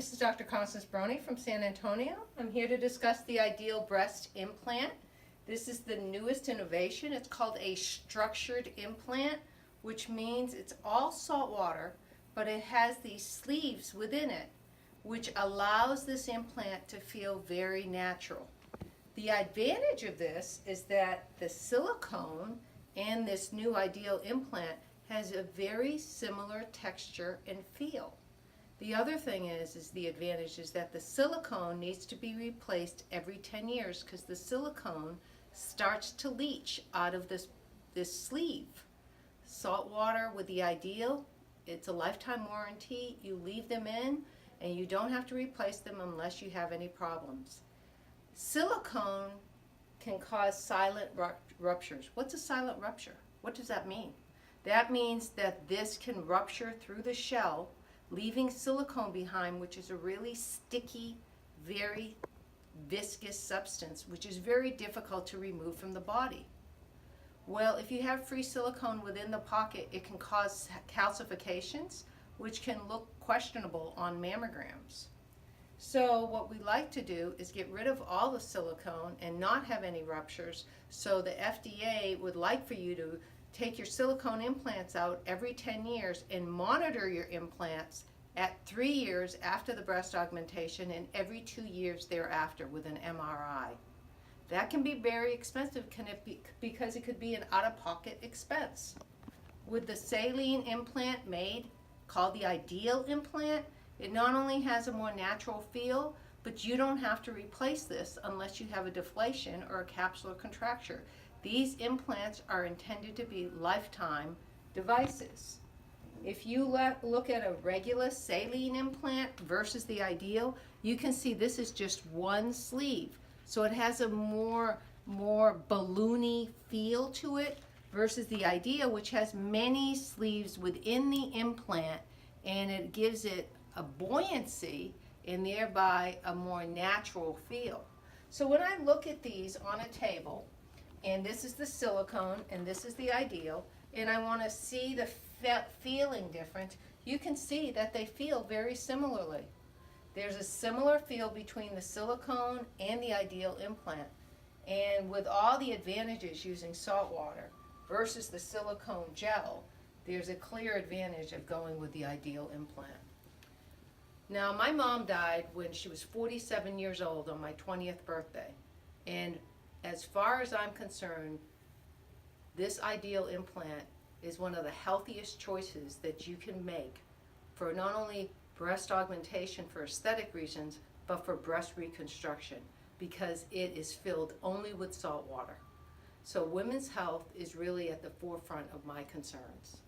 This is Dr. Constance Barone from San Antonio. I'm here to discuss the Ideal breast implant. This is the newest innovation. It's called a structured implant, which means it's all salt water, but it has these sleeves within it, which allows this implant to feel very natural. The advantage of this is that the silicone and this new Ideal implant has a very similar texture and feel. The other thing is the advantage is that the silicone needs to be replaced every 10 years because the silicone starts to leach out of this sleeve. Salt water with the Ideal, it's a lifetime warranty. You leave them in and you don't have to replace them unless you have any problems. Silicone can cause silent ruptures. What's a silent rupture? What does that mean? That means that this can rupture through the shell, leaving silicone behind, which is a really sticky, very viscous substance, which is very difficult to remove from the body. Well, if you have free silicone within the pocket, it can cause calcifications, which can look questionable on mammograms. So what we like to do is get rid of all the silicone and not have any ruptures. So the FDA would like for you to take your silicone implants out every 10 years and monitor your implants at 3 years after the breast augmentation and every 2 years thereafter with an MRI. That can be very expensive because it could be an out-of-pocket expense. With the saline implant made, called the Ideal implant, it not only has a more natural feel, but you don't have to replace this unless you have a deflation or a capsular contracture. These implants are intended to be lifetime devices. If you look at a regular saline implant versus the Ideal, you can see this is just one sleeve. So it has a more balloony feel to it versus the Ideal, which has many sleeves within the implant, and it gives it a buoyancy and thereby a more natural feel. So when I look at these on a table, and this is the silicone and this is the Ideal, and I want to see the feeling difference, you can see that they feel very similarly. There's a similar feel between the silicone and the Ideal implant, and with all the advantages using salt water versus the silicone gel, there's a clear advantage of going with the Ideal implant. Now, my mom died when she was 47 years old on my 20th birthday, and as far as I'm concerned, this Ideal implant is one of the healthiest choices that you can make for not only breast augmentation for aesthetic reasons, but for breast reconstruction, because it is filled only with salt water. So women's health is really at the forefront of my concerns.